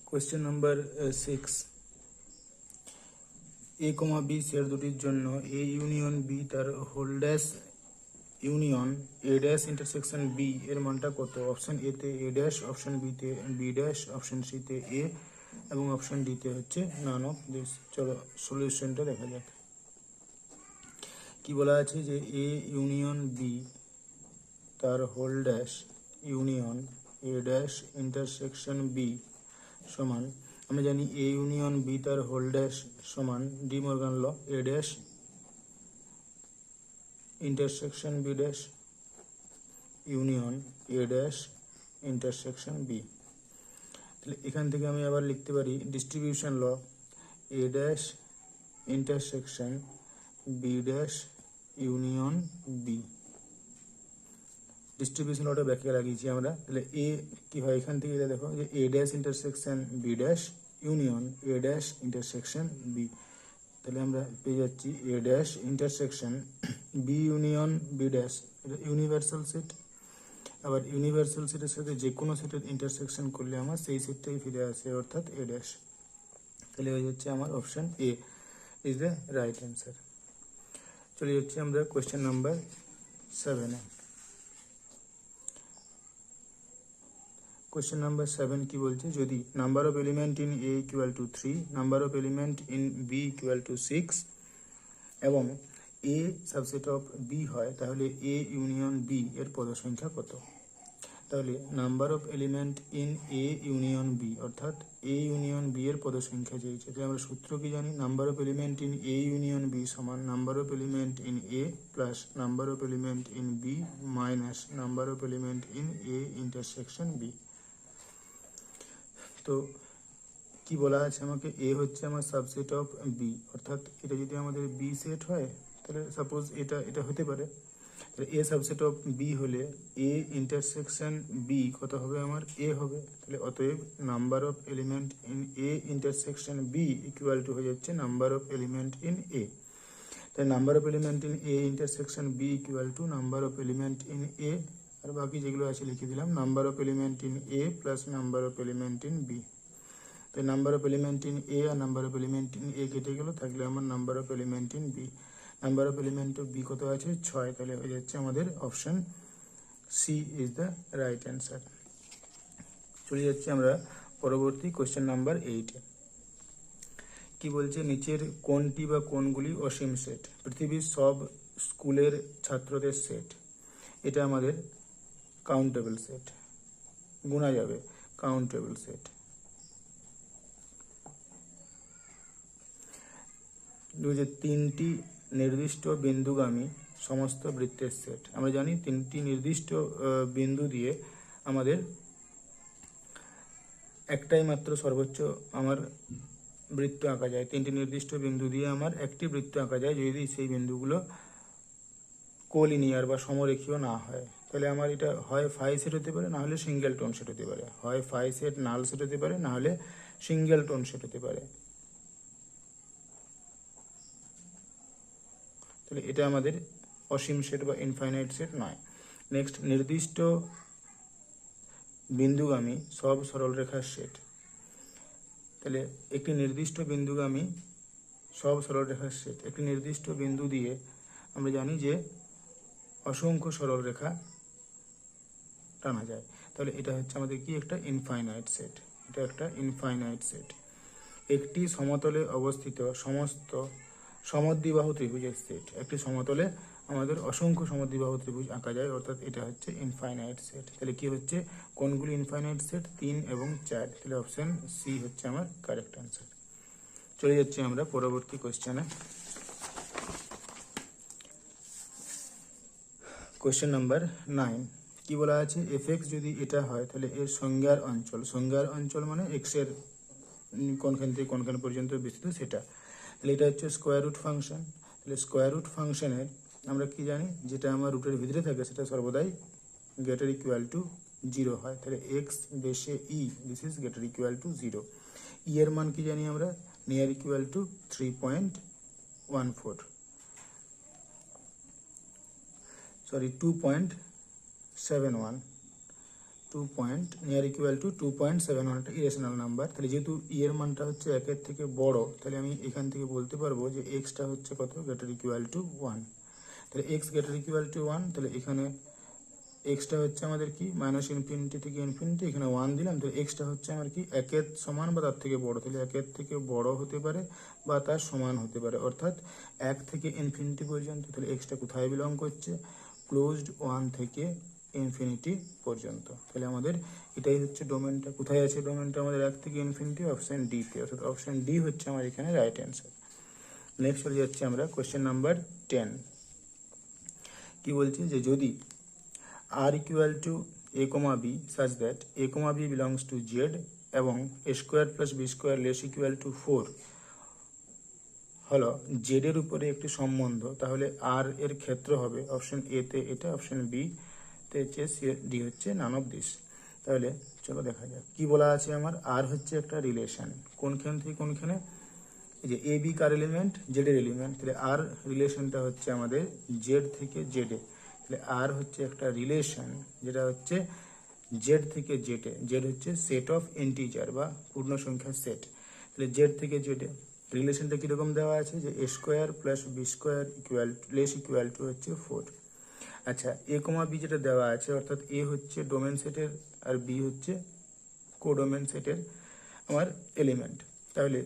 Question number 6, A comma B set দুটির জন্য A union B তার whole dash union A dash intersection B এর মানটা কত? অপশন এ তে এ ড্যাশ, অপশন বি তে বি ড্যাশ, অপশন সি তে এ এবং অপশন ডি তে হচ্ছে নান অফ দিস। চলো সলিউশনটা দেখা যাক। কি বলা আছে যে এ ইউনিয়ন বি তার whole dash union A dash intersection B সমান, আমরা জানি এ ইউনিয়ন বি তার হোল ড্যাশ সমান De Morgan law A dash intersection B dash union A dash intersection B. তাহলে এখান থেকে আমি আবার লিখতে পারি distribution law A dash intersection B dash union B. Distribution লটা ব্যাখ্যা লাগিয়েছি আমরা। তাহলে এ কি হয় এখান থেকে, এটা দেখো যে A dash intersection B dash union A dash intersection B. তাহলে আমরা পেয়ে যাচ্ছি A dash intersection B union B dash, এটা ইউনিভার্সাল সেট। আবার ইউনিভার্সাল সেটের সাথে যে কোনো সেটের ইন্টারসেকশন করলে আমার সেই সেটটাই ফিরে আসে, অর্থাৎ এ ড্যাশ। তাহলে হয়ে যাচ্ছে আমার option A is the right answer. চলে যাচ্ছি আমরা কোয়েশ্চেন নাম্বার 7-এ। কোয়েশ্চেন নাম্বার 7 কি বলছে, যদি number of element in A equal to 3, number of element in B equal to 6 এবং এ সাবসেট অফ বি হয়, তাহলে এ ইউনিয়ন বি এর পদসংখ্যা কত? তাহলে number of element in A union B অর্থাৎ এ ইউনিয়ন বি এর পদসংখ্যা চেয়েছে। তাহলে আমরা সূত্র কি জানি, number of element in A union B সমান number of element in A plus number of element in B minus number of element in A intersection B. তো কি বলা আছে আমাকে, এ হচ্ছে আমার সাবসেট অফ বি, অর্থাৎ এটা যদি আমাদের বি সেট হয় তাহলে সাপোজ এটা হতে পারে, তাহলে এ সাবসেট অফ বি হলে এ ইন্টারসেকশন বি কত হবে, আমার এ হবে। তাহলে অতএব number of element in A intersection B equal to হয়ে যাচ্ছে number of element in A. তাই number of element in A intersection B equal to number of element in A, আর বাকি যেগুলো আছে লিখে দিলাম number of element in A plus number of element in B. তাই number of element in A আর number of element in A কেটে গেল, থাকলে আমার number of element in B. Number of element of B কত আছে, 6। তাহলে হয়ে যাচ্ছে আমাদের option C is the right answer. চলে যাচ্ছি আমরা পরবর্তী কোয়েশ্চেন নাম্বার 8-এ। কি বলছে, নিচের কোনটি বা কোনগুলি অসীম সেট? পৃথিবীর সব স্কুলের ছাত্রদের সেট, এটা আমাদের কাউন্টেবল সেট, গুণা যাবে, কাউন্টেবল সেট। যে তিনটি নির্দিষ্ট বিন্দুগামী সমস্ত বৃত্তের সেট, আমরা জানি তিনটি নির্দিষ্ট বিন্দু দিয়ে আমাদের একটাই মাত্র সর্বোচ্চ আমার বৃত্ত আঁকা যায়। তিনটি নির্দিষ্ট বিন্দু দিয়ে আমার একটি বৃত্ত আঁকা যায় যদি সেই বিন্দুগুলো কোলিনিয়ার বা সমরেখীয় না হয়। তাহলে আমার এটা হয় ফাই সেট হতে পারে, না হলে সিঙ্গেল টোন সেট হতে পারে, হয় ফাই সেট নাল সেট হতে পারে, না হলে সিঙ্গেল টোন সেট হতে পারে। তাহলে এটা আমাদের অসীম সেট বা ইনফাইনাইট সেট নয়। নেক্সট, নির্দিষ্ট বিন্দুগামী সব সরলরেখার সেট। তাহলে একটি নির্দিষ্ট বিন্দুগামী সব সরলরেখার সেট, একটি নির্দিষ্ট বিন্দু দিয়ে আমরা জানি যে অসংখ্য সরলরেখা টানা যায়। তাহলে এটা হচ্ছে আমাদের কি একটা ইনফাইনাইট সেট, এটা একটা ইনফাইনাইট সেট। একটি সমতলে অবস্থিত সমস্ত সমদ্বিবাহু ত্রিভুজের সেট, একটি সমতলে আমাদের অসংখ্য সমদ্বিবাহু ত্রিভুজ আঁকা যায়, অর্থাৎ এটা হচ্ছে ইনফাইনাইট সেট। তাহলে কি হচ্ছে, কোনগুলি ইনফাইনাইট সেট, 3 এবং 4। তাহলে অপশন সি হচ্ছে আমার কারেক্ট অ্যান্সার। চলে যাচ্ছি আমরা পরবর্তী কোয়েশ্চেনে। কোয়েশ্চেন নাম্বার 9, কি বলা আছে, এফ এক্স যদি এটা হয় তাহলে এর সংজ্ঞার অঞ্চল, সংজ্ঞার অঞ্চল মানে এক্স এর কোনখান থেকে কোনখান পর্যন্ত বিস্তৃত সেটা। তাহলে এটা হচ্ছে স্কোয়ার রুট ফাংশন। তাহলে স্কোয়ার রুট ফাংশনের আমরা কি জানি, যেটা আমার রুটের ভিতরে থাকে সেটা সর্বদাই গ্রেটার ইকুয়াল টু 0 হয়। তাহলে এক্স বেসে E, this is greater equal to 0। E এর মান কি জানি আমরা, নিয়ার ইকুয়াল টু 2.71। 2.7 একটা ইরেশনাল নাম্বার। তাহলে যেহেতু এর মানটা হচ্ছে 1 থেকে বড়, তাহলে আমি এখান থেকে বলতে পারবো যে এক্সটা হচ্ছে কত, গ্রেটার ইকুয়াল টু 1। তাহলে এক্স গ্রেটার ইকুয়াল টু 1, তাহলে এখানে এক্সটা হচ্ছে আমাদের কি -ইনফিনিটি থেকে ইনফিনিটি, এখানে 1 দিলাম। তো এক্সটা হচ্ছে আমার কি 1 সমান বা তার থেকে বড়, তাহলে 1 থেকে বড় হতে পারে বা তার সমান হতে পারে, অর্থাৎ 1 থেকে ইনফিনিটি পর্যন্ত। তাহলে এক্সটা কোথায় বিলং করছে, ক্লোজড 1 থেকে ইনফিনিটি পর্যন্ত। তাহলে আমাদের এটাই হচ্ছে ডোমেনটা। কোথায় আছে ডোমেনটা আমাদের 1 থেকে ইনফিনিটি, অপশন ডি তে, অর্থাৎ অপশন ডি হচ্ছে আমার এখানে রাইট অ্যান্সার। নেক্সট চলে যাচ্ছে আমরা কোশ্চেন নাম্বার 10। কি বলছে যে যদি r equal to a comma b such that a comma b belongs to z এবং a square plus b square less equal to 4 হলো z এর উপরে একটি সম্বন্ধ, তাহলে r এর ক্ষেত্র হবে অপশন এ তে এটা, অপশন বি তে হচ্ছে ডি হচ্ছে নান অফ দিস। তাহলে চলো দেখা যাক কি বলা আছে আমার। r হচ্ছে একটা রিলেশন, কোনখান থেকে কোনখানে, এই যে A B car element, Z এর এলিমেন্ট, তাহলে আর রিলেশনটা হচ্ছে আমাদের জেড থেকে জেডে। তাহলে আর হচ্ছে একটা রিলেশন যেটা হচ্ছে জেড থেকে জেডে, জেড হচ্ছে সেট অফ ইন্টিজার বা পূর্ণ সংখ্যার সেট। তাহলে জেড থেকে জেডে রিলেশনটা কীরকম দেওয়া আছে, যে A square plus B square equal less equal to হচ্ছে 4। আচ্ছা, এ কমা বি যেটা দেওয়া আছে, অর্থাৎ এ হচ্ছে ডোমেন সেটের আর বি হচ্ছে কোডোমেন সেটের আমার এলিমেন্ট। তাহলে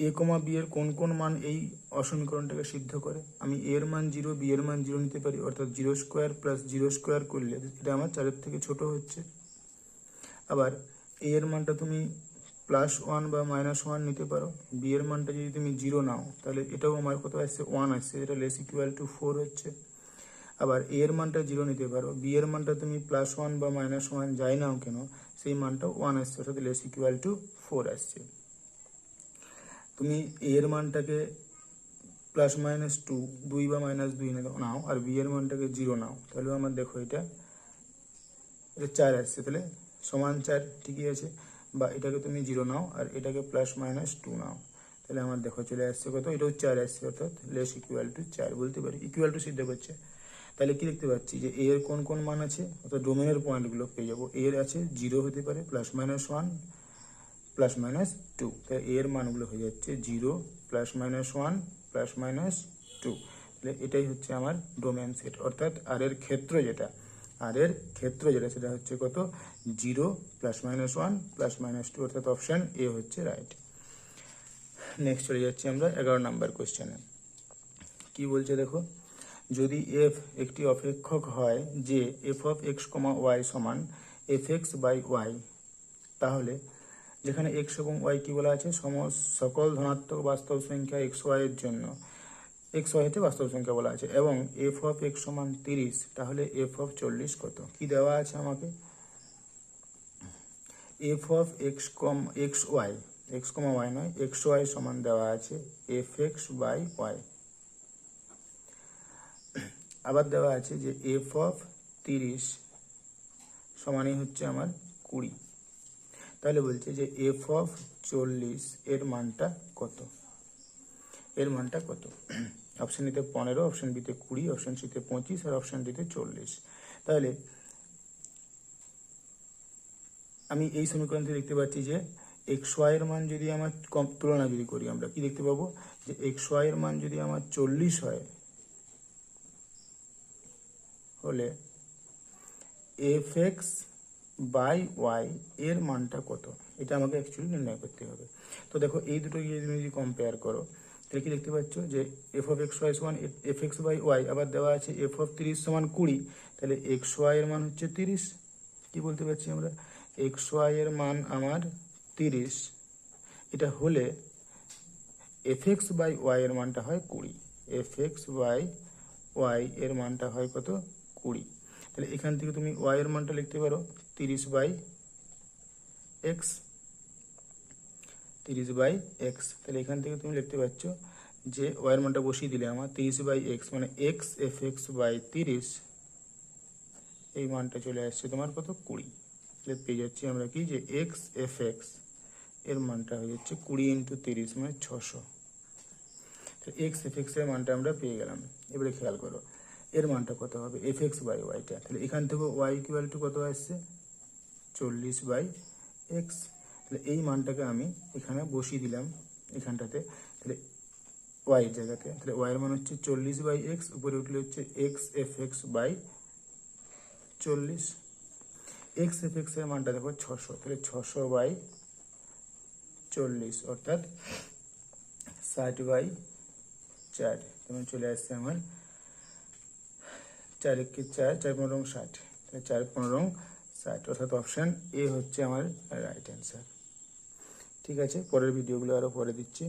এ কমা বি এর কোন কোন মান এই অসমীকরণটাকে সিদ্ধ করে, আমি এর মান 0, বি এর মান 0 নিতে পারি, অর্থাৎ 0 স্কোয়ার প্লাস 0 স্কোয়ার করলে এটা আমার 4 থেকে ছোট হচ্ছে। আবার এ এর মানটা তুমি +1 বা -1 নিতে পারো, বি এর মানটা যদি তুমি 0 নাও তাহলে এটাও আমার কত আসছে, 1 আসছে, এটা লেস ইকুয়াল টু 4 হচ্ছে। আবার এ এর মানটা 0 নিতে পারো, বি এর মানটা তুমি +1 বা -1 যাই নাও কেন, সেই মানটাও 1 আসছে, অর্থাৎ লেস ইকুয়াল টু 4 আসছে। তুমি এ এর মানটাকে +-2 2 বা -2 নাও, আর বি এর মানটাকে 0 নাও, তাহলে আমার দেখো এটা 4 আসছে, তাহলে সমান 4 ঠিকই আছে। বা এটাকে তুমি 0 নাও আর এটাকে +-2 নাও, তাহলে আমার দেখো চলে আসছে কত, এটাও 4 আসছে, অর্থাৎ লেস ইকুয়াল টু 4 বলতে পারি, ইকুয়াল টু সিদ্ধ করছে। তাহলে কি দেখতে পাচ্ছি যে এ এর কোন কোন মান আছে, অর্থাৎ ডোমেনের পয়েন্টগুলো পেয়ে যাবো। এর আছে 0 হতে পারে, +-1 +-2, তাহলে এর মানগুলো হয়ে যাচ্ছে 0 +-1 +-2। তাহলে এটাই হচ্ছে আমার ডোমেন সেট, অর্থাৎ আর এর ক্ষেত্র যেটা সেটা হচ্ছে কত, 0 +-1 +-2, অর্থাৎ অপশন এ হচ্ছে রাইট। নেক্সট চলে যাচ্ছি আমরা 11 নাম্বার কোশ্চেনে। কি বলছে দেখো, যদি এফ একটি অপেক্ষক হয় যে F of X comma Y সমান fx/y, তাহলে যেখানে এক্স এবং ওয়াই কি বলা আছে, সকল ধনাত্মক বাস্তব সংখ্যা এক্স ওয়াই এর জন্য, এক্স ওয়াই হচ্ছে বাস্তব সংখ্যা বলা আছে, এবং এফ অফ এক্স সমান 30, তাহলে এফ অফ 40 কত, কি দেওয়া আছে আমাকে, F of X Y, X comma Y নয়, এক্স ওয়াই সমান দেওয়া আছে fx/y। আবার দেওয়া আছে যে এফ অফ 30 সমানই হচ্ছে আমার 20। তাহলে বলছে যে এফ অফ 40 এর মানটা কত, এর মানটা কত, অপশন এতে 15, অপশন বিতে 20, অপশন সিতে 25 আর অপশন ডিতে 40। তাহলে আমি এই সমীকরণ থেকে দেখতে পাচ্ছি যে এক্স ওয়াই এর মান যদি আমার তুলনা যদি করি, আমরা কি দেখতে পাবো, যে এক্স ওয়াই এর মান যদি আমার 40 হয়, হলে fx/y এর মানটা কত, এটা আমাকে অ্যাকচুয়ালি নির্ণয় করতে হবে। তো দেখো এই দুটো গিয়ে তুমি যদি কম্পেয়ার করো, তাহলে কি দেখতে পাচ্ছ যে এফ অফ এক্স ওয়াই সমান fx/y, আবার দেওয়া আছে এফ অফ 30 সমান 20, তাহলে এক্স ওয়াই এর মান হচ্ছে 30। কি বলতে পারছি আমরা, এক্স ওয়াই এর মান আমার 30, এটা হলে fx/y এর মানটা হয় 20, fx/y এর মানটা হয় কত, 20। তাহলে এখান থেকে তুমি y এর মানটা লিখতে পারো 30/x, 30/x। তাহলে এখান থেকে তুমি লিখতে পাচ্ছ যে y এর মানটা বসিয়ে দিলে আমার 30/x মানে x fx/30, এই মানটা চলে আসছে তোমার কত, 20। তাহলে পেয়ে যাচ্ছি আমরা কি, যে x fx এর মানটা হয়ে যাচ্ছে 20 × 30 মানে 600। তো x fx এর মানটা আমরা পেয়ে গেলাম। এবারে খেয়াল করো, এর মানটা কত হবে এফ বাই ওয়াইটা, তাহলে এখান থেকে ওয়াই ইকুয়াল টু কত আসছে 40/x। তাহলে এই মানটাকে আমি এখানে বসিয়ে দিলাম এখানটাতে, তাহলে ওয়াই এর জায়গাতে, তাহলে ওয়াই এর মান হচ্ছে 40/x, উপরে উঠলে হচ্ছে X F X by 40। X F X এর মানটা দেখো 600, তাহলে 600/40 অর্থাৎ 60/4, যেমন চলে আসছে আমার 4 × 4, 4 × 15 = 60, তাহলে 4 × 15 = 60, অর্থাৎ অপশান এ হচ্ছে আমার রাইট অ্যান্সার। ঠিক আছে, পরের ভিডিওগুলো আরও পরে দিচ্ছি।